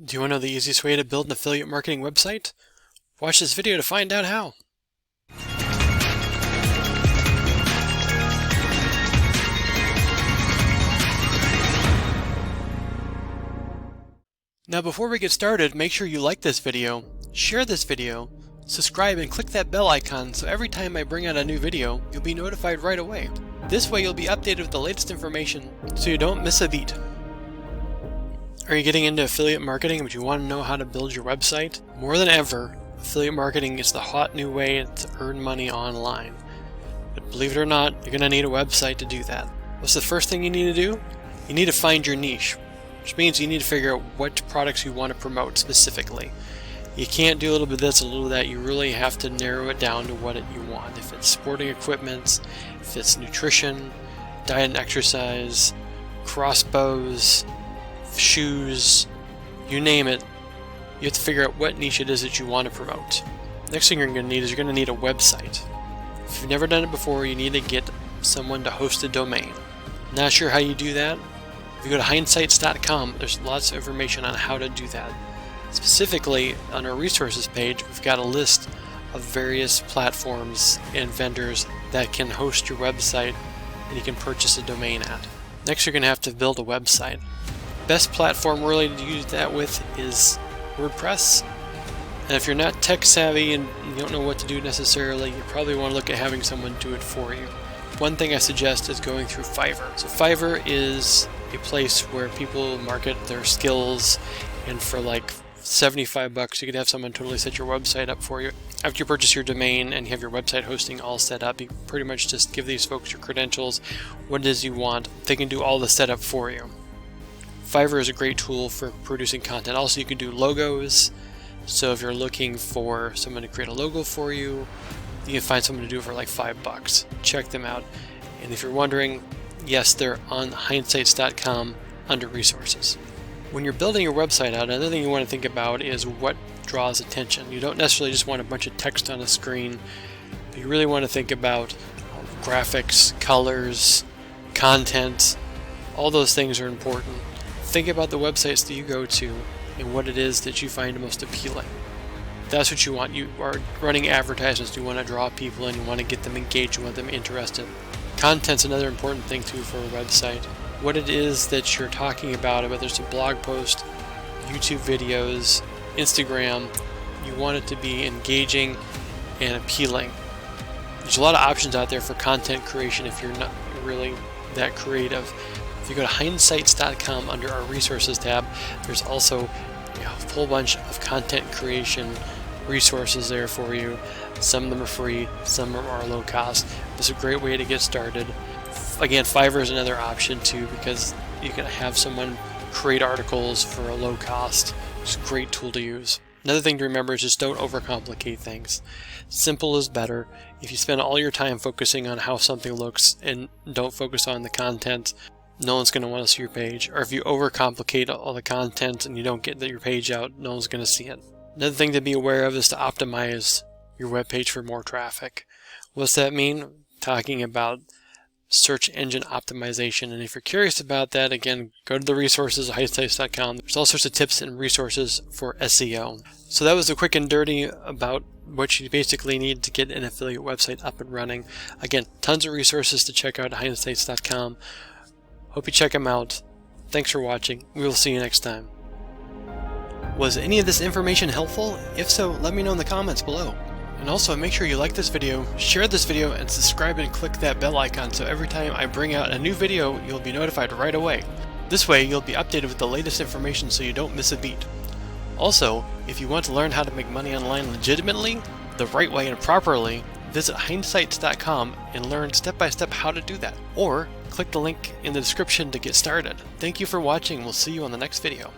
Do you want to know the easiest way to build an affiliate marketing website? Watch this video to find out how. Now before we get started, make sure you like this video, share this video, subscribe and click that bell icon so every time I bring out a new video, you'll be notified right away. This way you'll be updated with the latest information so you don't miss a beat. Are you getting into affiliate marketing but you want to know how to build your website? More than ever, affiliate marketing is the hot new way to earn money online. But believe it or not, you're going to need a website to do that. What's the first thing you need to do? You need to find your niche, which means you need to figure out what products you want to promote specifically. You can't do a little bit of this, a little of that. You really have to narrow it down to what you want. If it's sporting equipment, if it's nutrition, diet and exercise, crossbows, shoes, you name it, you have to figure out what niche it is that you want to promote. Next thing you're going to need is you're going to need a website. If you've never done it before, you need to get someone to host a domain. Not sure how you do that? If you go to HindeSights.com, there's lots of information on how to do that. Specifically, on our resources page, we've got a list of various platforms and vendors that can host your website and you can purchase a domain at. Next, you're going to have to build a website. Best platform really to use that with is WordPress. And if you're not tech savvy and you don't know what to do necessarily, you probably want to look at having someone do it for you. One thing I suggest is going through Fiverr. So Fiverr is a place where people market their skills, and for like $75 you could have someone totally set your website up for you. After you purchase your domain and you have your website hosting all set up, you pretty much just give these folks your credentials, what it is you want. They can do all the setup for you. Fiverr is a great tool for producing content. Also, you can do logos. So if you're looking for someone to create a logo for you, you can find someone to do it for like $5. Check them out. And if you're wondering, yes, they're on HindeSights.com under resources. When you're building your website out, another thing you want to think about is what draws attention. You don't necessarily just want a bunch of text on a screen, but you really want to think about graphics, colors, content. All those things are important. Think about the websites that you go to and what it is that you find most appealing. That's what you want. You are running advertisements. You want to draw people in. You want to get them engaged. You want them interested. Content's another important thing too for a website. What it is that you're talking about, whether it's a blog post, YouTube videos, Instagram, you want it to be engaging and appealing. There's a lot of options out there for content creation if you're not really that creative. If you go to HindeSights.com under our resources tab, there's also a whole bunch of content creation resources there for you. Some of them are free, some are low cost. It's a great way to get started. Again, Fiverr is another option too, because you can have someone create articles for a low cost. It's a great tool to use. Another thing to remember is just don't overcomplicate things. Simple is better. If you spend all your time focusing on how something looks and don't focus on the content, no one's going to want to see your page. Or if you overcomplicate all the content and you don't get your page out, no one's going to see it. Another thing to be aware of is to optimize your web page for more traffic. What's that mean? Talking about search engine optimization. And if you're curious about that, again, go to the resources at HindeSights.com. There's all sorts of tips and resources for SEO. So that was the quick and dirty about what you basically need to get an affiliate website up and running. Again, tons of resources to check out at HindeSights.com. Hope you check them out. Thanks for watching. We will see you next time. Was any of this information helpful? If so, let me know in the comments below. And also make sure you like this video, share this video, and subscribe and click that bell icon so every time I bring out a new video, you'll be notified right away. This way, you'll be updated with the latest information so you don't miss a beat. Also, if you want to learn how to make money online legitimately, the right way and properly, visit HindeSights.com and learn step-by-step how to do that. Or click the link in the description to get started. Thank you for watching. We'll see you on the next video.